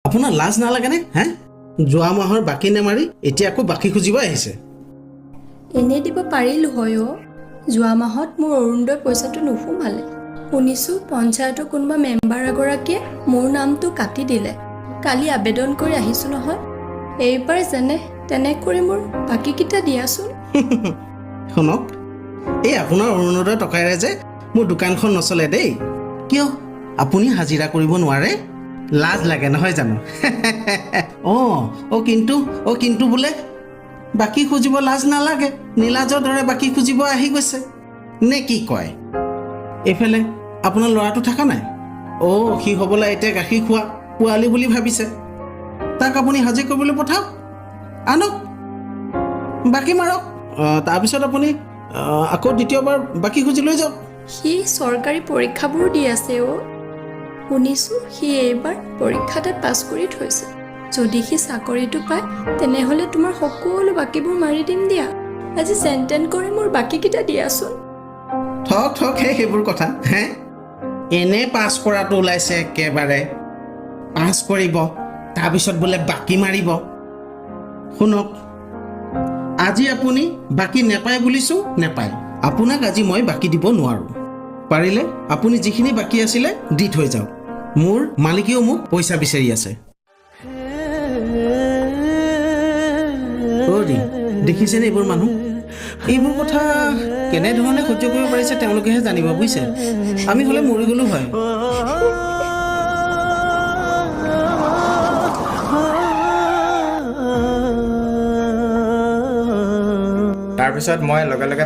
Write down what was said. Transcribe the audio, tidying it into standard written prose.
আপোনাৰ লাজ নালাগেনে হে যোৱা মাহৰ বাকী নেমাৰি এতিয়া আকৌ বাকী খুজিব আহিছে এনে দিব পাৰিলো হয় অ যোৱা মাহত মোৰ অৰুণোদয় পইচাটো নুসুমালে শুনিছোঁ পঞ্চায়তৰ কোনোবা মেম্বাৰ এগৰাকীয়ে মোৰ নামটো কাটি দিলে কালি আবেদন কৰি আহিছোঁ নহয় এইবাৰ যেনে তেনে কৰি মোৰ বাকীকেইটা দিয়াচোন শুনক এই আপোনাৰ অৰুণোদয় টকাৰে যে মোৰ দোকানখন নচলে দেই কিয় আপুনি হাজিৰা কৰিব নোৱাৰে লাজ লাগে নহয় জানো কিন্তু বোলে বাকী খুজিব লাজ নালাগে নীলাজৰ দৰে বাকী খুজিব আহি গৈছে নে কি কয় এইফালে আপোনাৰ ল'ৰাটো থকা নাই সি হ'বলৈ এতিয়া গাখীৰ খোৱা পোৱালি বুলি ভাবিছে তাক আপুনি হাজিৰ কৰিবলৈ পঠাওক আনক বাকী মাৰক তাৰপিছত আপুনি আকৌ দ্বিতীয়বাৰ বাকী খুজি লৈ যাওক সি চৰকাৰী পৰীক্ষাবোৰো দি আছে অ শুনিছোঁ সি এইবাৰ পৰীক্ষাতে পাছ কৰি থৈছে যদি সি চাকৰিটো পায় তেনেহ'লে তোমাৰ সকলো বাকীবোৰ মাৰি দিম দিয়া আজি চেণ্টেন কৰি মোৰ বাকীকেইটা দিয়াচোন থক সেইবোৰ কথা হে এনে পাছ কৰাটো ওলাইছে একেবাৰে পাছ কৰিব তাৰপিছত বোলে বাকী মাৰিব শুনক আজি আপুনি বাকী নেপায় বুলিছোঁ নেপায় আপোনাক আজি মই বাকী দিব নোৱাৰোঁ পাৰিলে আপুনি যিখিনি বাকী আছিলে দি থৈ যাওক মোৰ মালিকেও মোক পইচা বিচাৰি আছে দেখিছেনে এইবোৰ মানুহ এইবোৰ কথা কেনেধৰণে সহ্য কৰিব পাৰিছে তেওঁলোকেহে জানিব বুজিছে আমি হ'লে মৰি গ'লো হয় তাৰপিছত মই লগে লগে